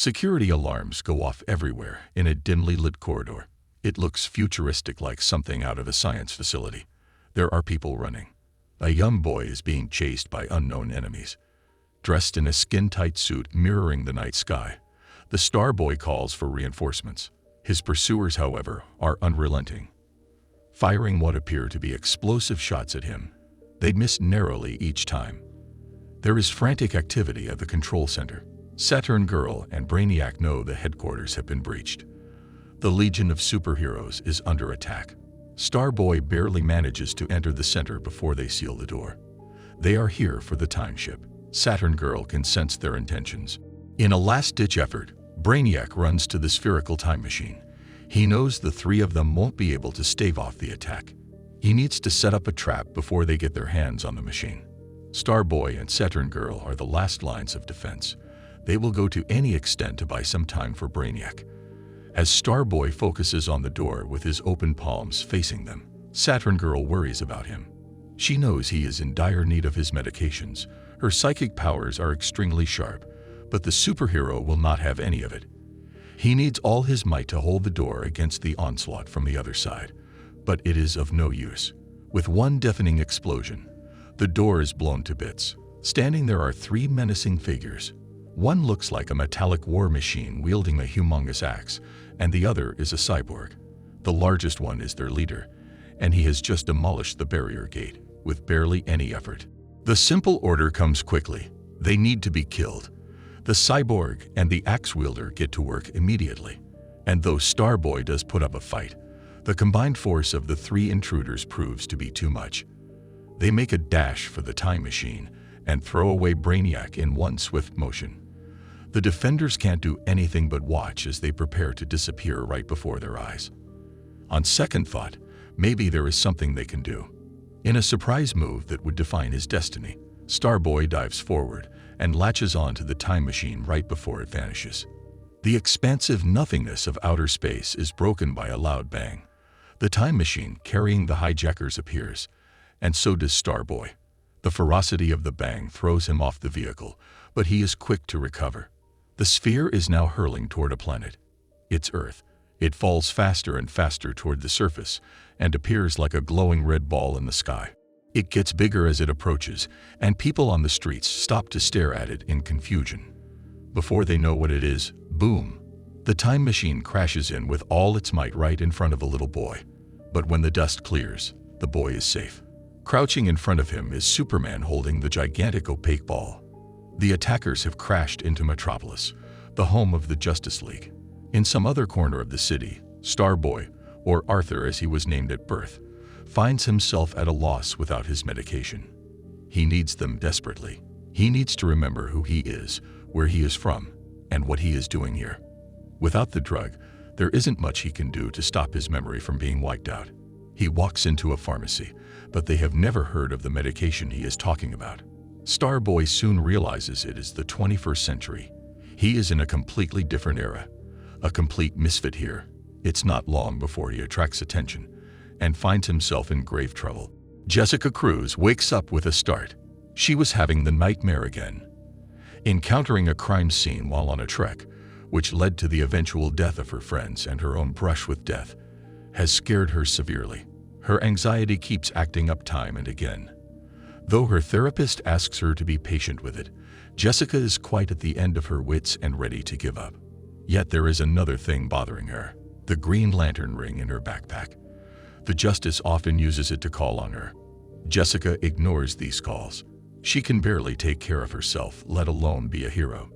Security alarms go off everywhere in a dimly lit corridor. It looks futuristic, like something out of a science facility. There are people running. A young boy is being chased by unknown enemies. Dressed in a skin-tight suit mirroring the night sky, the Star Boy calls for reinforcements. His pursuers, however, are unrelenting, firing what appear to be explosive shots at him. They miss narrowly each time. There is frantic activity at the control center. Saturn Girl and Brainiac know the headquarters have been breached. The Legion of Superheroes is under attack. Starboy barely manages to enter the center before they seal the door. They are here for the time ship. Saturn Girl can sense their intentions. In a last-ditch effort, Brainiac runs to the spherical time machine. He knows the three of them won't be able to stave off the attack. He needs to set up a trap before they get their hands on the machine. Starboy and Saturn Girl are the last lines of defense. They will go to any extent to buy some time for Brainiac. As Starboy focuses on the door with his open palms facing them, Saturn Girl worries about him. She knows he is in dire need of his medications. Her psychic powers are extremely sharp, but the superhero will not have any of it. He needs all his might to hold the door against the onslaught from the other side, but it is of no use. With one deafening explosion, the door is blown to bits. Standing there are three menacing figures. One looks like a metallic war machine wielding a humongous axe, and the other is a cyborg. The largest one is their leader, and he has just demolished the barrier gate with barely any effort. The simple order comes quickly. They need to be killed. The cyborg and the axe wielder get to work immediately, and though Starboy does put up a fight, the combined force of the three intruders proves to be too much. They make a dash for the time machine and throw away Brainiac in one swift motion. The defenders can't do anything but watch as they prepare to disappear right before their eyes. On second thought, maybe there is something they can do. In a surprise move that would define his destiny, Starboy dives forward and latches onto the time machine right before it vanishes. The expansive nothingness of outer space is broken by a loud bang. The time machine carrying the hijackers appears, and so does Starboy. The ferocity of the bang throws him off the vehicle, but he is quick to recover. The sphere is now hurling toward a planet. It's Earth. It falls faster and faster toward the surface and appears like a glowing red ball in the sky. It gets bigger as it approaches, and people on the streets stop to stare at it in confusion. Before they know what it is, boom! The time machine crashes in with all its might right in front of a little boy. But when the dust clears, the boy is safe. Crouching in front of him is Superman holding the gigantic opaque ball. The attackers have crashed into Metropolis, the home of the Justice League. In some other corner of the city, Starboy, or Arthur as he was named at birth, finds himself at a loss without his medication. He needs them desperately. He needs to remember who he is, where he is from, and what he is doing here. Without the drug, there isn't much he can do to stop his memory from being wiped out. He walks into a pharmacy, but they have never heard of the medication he is talking about. Starboy soon realizes it is the 21st century. He is in a completely different era, a complete misfit here. It's not long before he attracts attention and finds himself in grave trouble. Jessica Cruz wakes up with a start. She was having the nightmare again. Encountering a crime scene while on a trek, which led to the eventual death of her friends and her own brush with death, has scared her severely. Her anxiety keeps acting up time and again. Though her therapist asks her to be patient with it, Jessica is quite at the end of her wits and ready to give up. Yet there is another thing bothering her: the Green Lantern ring in her backpack. The Justice often uses it to call on her. Jessica ignores these calls. She can barely take care of herself, let alone be a hero.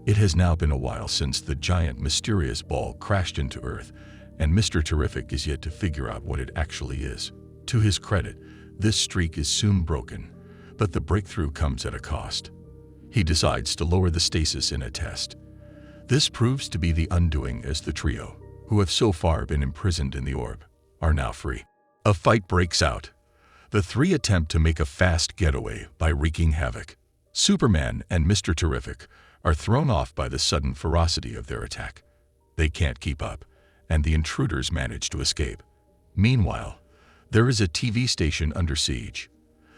It has now been a while since the giant mysterious ball crashed into Earth, and Mr. Terrific is yet to figure out what it actually is. To his credit, this streak is soon broken, but the breakthrough comes at a cost. He decides to lower the stasis in a test. This proves to be the undoing, as the trio, who have so far been imprisoned in the orb, are now free. A fight breaks out. The three attempt to make a fast getaway by wreaking havoc. Superman and Mr. Terrific are thrown off by the sudden ferocity of their attack. They can't keep up, and the intruders manage to escape. Meanwhile, there is a TV station under siege.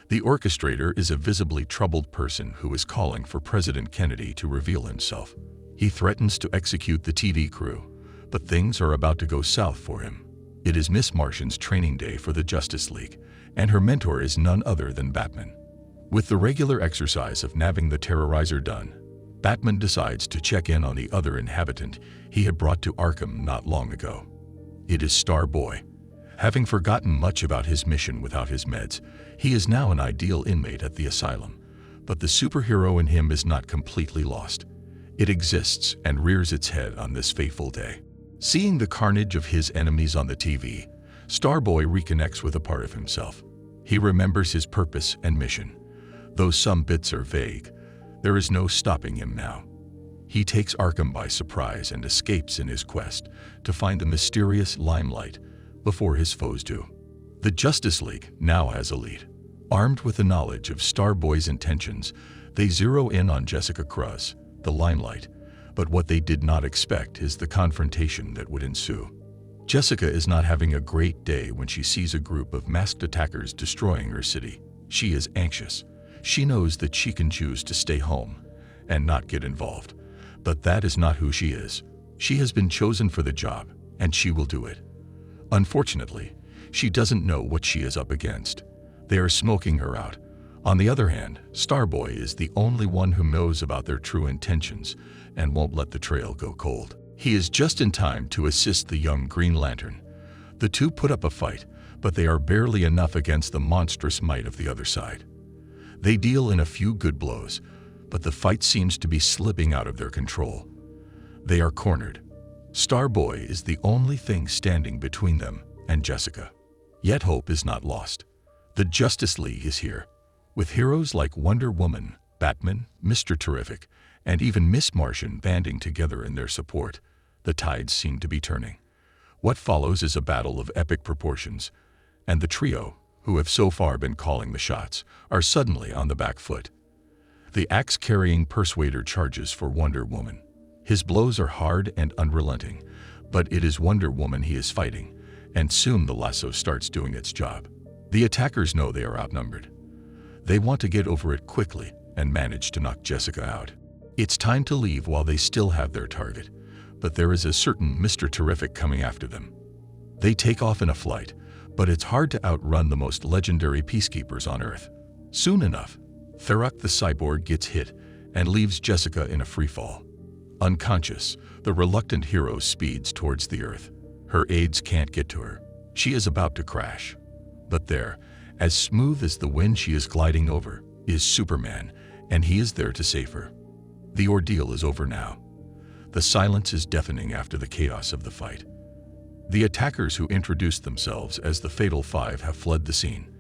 The orchestrator is a visibly troubled person who is calling for President Kennedy to reveal himself. He threatens to execute the TV crew, but things are about to go south for him. It is Miss Martian's training day for the Justice League, and her mentor is none other than Batman. With the regular exercise of nabbing the Terrorizer done, Batman decides to check in on the other inhabitant he had brought to Arkham not long ago. It is Starboy. Having forgotten much about his mission without his meds, he is now an ideal inmate at the asylum, but the superhero in him is not completely lost. It exists and rears its head on this fateful day. Seeing the carnage of his enemies on the TV, Starboy reconnects with a part of himself. He remembers his purpose and mission. Though some bits are vague, there is no stopping him now. He takes Arkham by surprise and escapes in his quest to find the mysterious Limelight before his foes do. The Justice League now has a lead. Armed with the knowledge of Starboy's intentions, they zero in on Jessica Cruz, the Limelight, but what they did not expect is the confrontation that would ensue. Jessica is not having a great day when she sees a group of masked attackers destroying her city. She is anxious. She knows that she can choose to stay home and not get involved, but that is not who she is. She has been chosen for the job, and she will do it. Unfortunately, she doesn't know what she is up against. They are smoking her out. On the other hand, Starboy is the only one who knows about their true intentions and won't let the trail go cold. He is just in time to assist the young Green Lantern. The two put up a fight, but they are barely enough against the monstrous might of the other side. They deal in a few good blows, but the fight seems to be slipping out of their control. They are cornered. Starboy is the only thing standing between them and Jessica. Yet hope is not lost. The Justice League is here. With heroes like Wonder Woman, Batman, Mr. Terrific, and even Miss Martian banding together in their support, the tides seem to be turning. What follows is a battle of epic proportions, and the trio, who have so far been calling the shots, are suddenly on the back foot. The axe-carrying Persuader charges for Wonder Woman. His blows are hard and unrelenting, but it is Wonder Woman he is fighting, and soon the lasso starts doing its job. The attackers know they are outnumbered. They want to get over it quickly and manage to knock Jessica out. It's time to leave while they still have their target, but there is a certain Mr. Terrific coming after them. They take off in a flight, but it's hard to outrun the most legendary peacekeepers on Earth. Soon enough, Tharok the cyborg gets hit and leaves Jessica in a freefall. Unconscious, the reluctant hero speeds towards the Earth. Her aides can't get to her. She is about to crash. But there, as smooth as the wind she is gliding over, is Superman, and he is there to save her. The ordeal is over now. The silence is deafening after the chaos of the fight. The attackers who introduced themselves as the Fatal Five have fled the scene,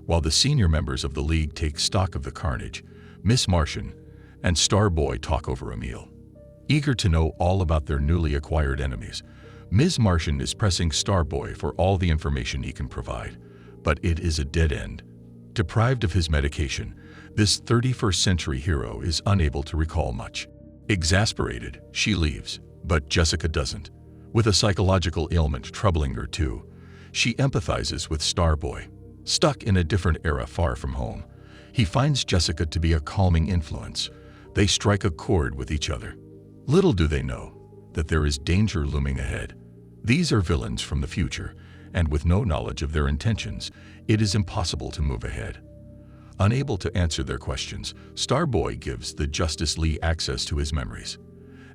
while the senior members of the League take stock of the carnage. Miss Martian and Starboy talk over a meal. Eager to know all about their newly acquired enemies, Ms. Martian is pressing Starboy for all the information he can provide, but it is a dead end. Deprived of his medication, this 21st century hero is unable to recall much. Exasperated, she leaves, but Jessica doesn't. With a psychological ailment troubling her too, she empathizes with Starboy. Stuck in a different era far from home, he finds Jessica to be a calming influence. They strike a chord with each other. Little do they know that there is danger looming ahead. These are villains from the future, and with no knowledge of their intentions, it is impossible to move ahead. Unable to answer their questions, Starboy gives the Justice League access to his memories.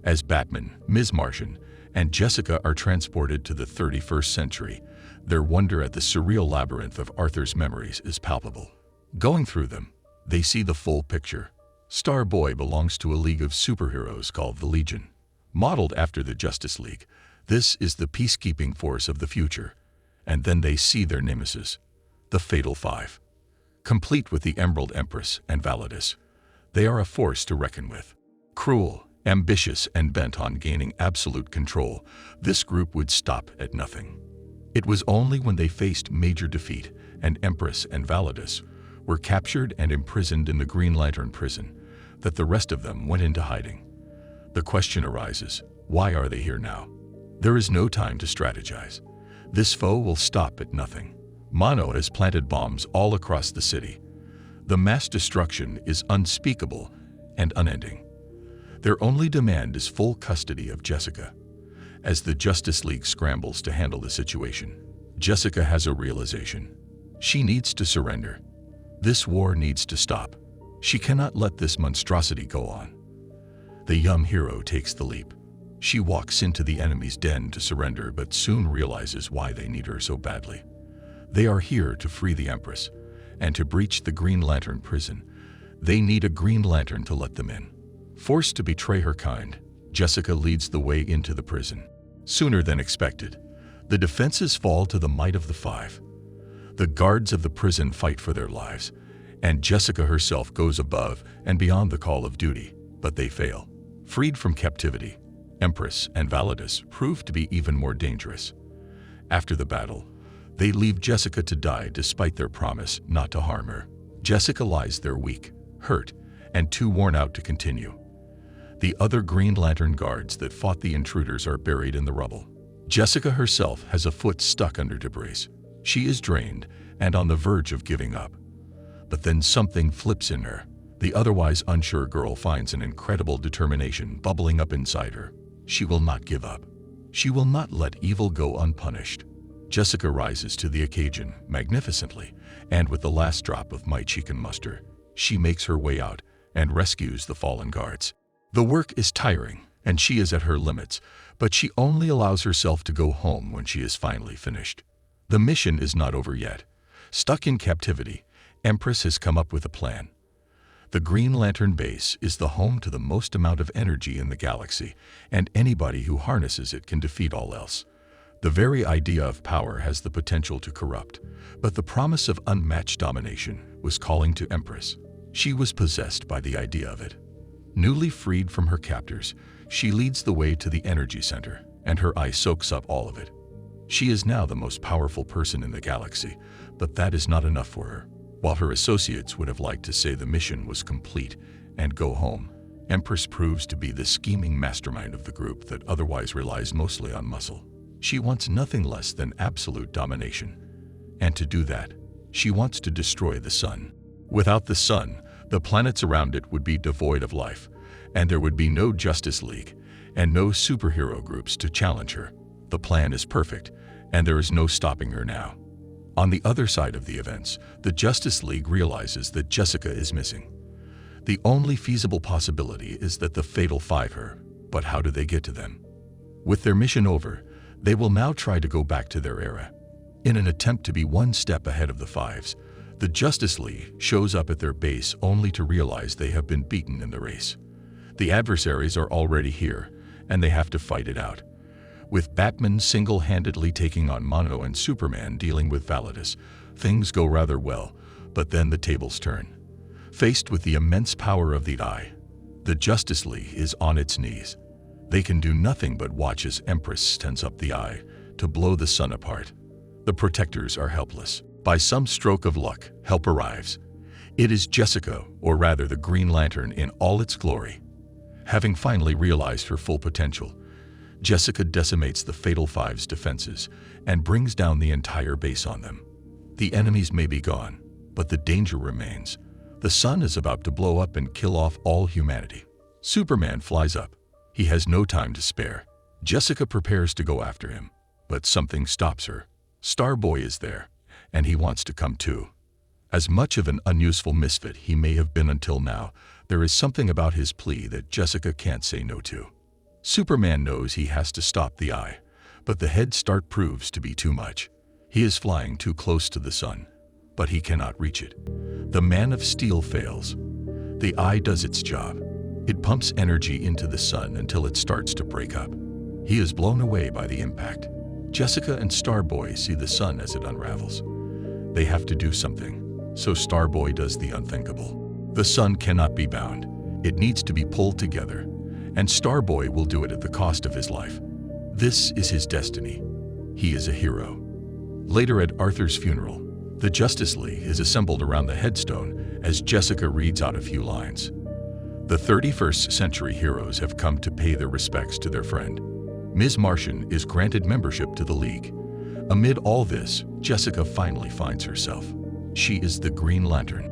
As Batman, Ms. Martian, and Jessica are transported to the 31st century, their wonder at the surreal labyrinth of Arthur's memories is palpable. Going through them, they see the full picture. Starboy belongs to a league of superheroes called the Legion. Modeled after the Justice League, this is the peacekeeping force of the future. And then they see their nemesis, the Fatal Five. Complete with the Emerald Empress and Validus, they are a force to reckon with. Cruel, ambitious, and bent on gaining absolute control, this group would stop at nothing. It was only when they faced major defeat and Empress and Validus were captured and imprisoned in the Green Lantern prison that the rest of them went into hiding. The question arises, why are they here now? There is no time to strategize. This foe will stop at nothing. Mono has planted bombs all across the city. The mass destruction is unspeakable and unending. Their only demand is full custody of Jessica. As the Justice League scrambles to handle the situation, Jessica has a realization. She needs to surrender. This war needs to stop. She cannot let this monstrosity go on. The young hero takes the leap. She walks into the enemy's den to surrender, but soon realizes why they need her so badly. They are here to free the Empress, and to breach the Green Lantern prison, they need a Green Lantern to let them in. Forced to betray her kind, Jessica leads the way into the prison. Sooner than expected, the defenses fall to the might of the Five. The guards of the prison fight for their lives, and Jessica herself goes above and beyond the call of duty, but they fail. Freed from captivity, Empress and Validus prove to be even more dangerous. After the battle, they leave Jessica to die despite their promise not to harm her. Jessica lies there weak, hurt, and too worn out to continue. The other Green Lantern guards that fought the intruders are buried in the rubble. Jessica herself has a foot stuck under debris. She is drained and on the verge of giving up. But then something flips in her. The otherwise unsure girl finds an incredible determination bubbling up inside her. She will not give up. She will not let evil go unpunished. Jessica rises to the occasion magnificently, and with the last drop of might she can muster, she makes her way out and rescues the fallen guards. The work is tiring, and she is at her limits, but she only allows herself to go home when she is finally finished. The mission is not over yet. Stuck in captivity, Empress has come up with a plan. The Green Lantern base is the home to the most amount of energy in the galaxy, and anybody who harnesses it can defeat all else. The very idea of power has the potential to corrupt, but the promise of unmatched domination was calling to Empress. She was possessed by the idea of it. Newly freed from her captors, she leads the way to the energy center, and her eye soaks up all of it. She is now the most powerful person in the galaxy, but that is not enough for her. While her associates would have liked to say the mission was complete and go home, Empress proves to be the scheming mastermind of the group that otherwise relies mostly on muscle. She wants nothing less than absolute domination. And to do that, she wants to destroy the sun. Without the sun, the planets around it would be devoid of life, and there would be no Justice League and no superhero groups to challenge her. The plan is perfect, and there is no stopping her now. On the other side of the events, the Justice League realizes that Jessica is missing. The only feasible possibility is that the Fatal Five her, but how do they get to them? With their mission over, they will now try to go back to their era. In an attempt to be one step ahead of the Fives, the Justice League shows up at their base only to realize they have been beaten in the race. The adversaries are already here, and they have to fight it out. With Batman single-handedly taking on Mono and Superman dealing with Validus, things go rather well, but then the tables turn. Faced with the immense power of the Eye, the Justice League is on its knees. They can do nothing but watch as Empress tends up the Eye to blow the sun apart. The protectors are helpless. By some stroke of luck, help arrives. It is Jessica, or rather the Green Lantern in all its glory. Having finally realized her full potential, Jessica decimates the Fatal Five's defenses and brings down the entire base on them. The enemies may be gone, but the danger remains. The sun is about to blow up and kill off all humanity. Superman flies up. He has no time to spare. Jessica prepares to go after him, but something stops her. Starboy is there, and he wants to come too. As much of an unuseful misfit he may have been until now, there is something about his plea that Jessica can't say no to. Superman knows he has to stop the Eye, but the head start proves to be too much. He is flying too close to the sun, but he cannot reach it. The Man of Steel fails. The Eye does its job. It pumps energy into the sun until it starts to break up. He is blown away by the impact. Jessica and Starboy see the sun as it unravels. They have to do something, so Starboy does the unthinkable. The sun cannot be bound. It needs to be pulled together, and Starboy will do it at the cost of his life. This is his destiny. He is a hero. Later at Arthur's funeral, the Justice League is assembled around the headstone as Jessica reads out a few lines. The 31st century heroes have come to pay their respects to their friend. Ms. Martian is granted membership to the League. Amid all this, Jessica finally finds herself. She is the Green Lantern.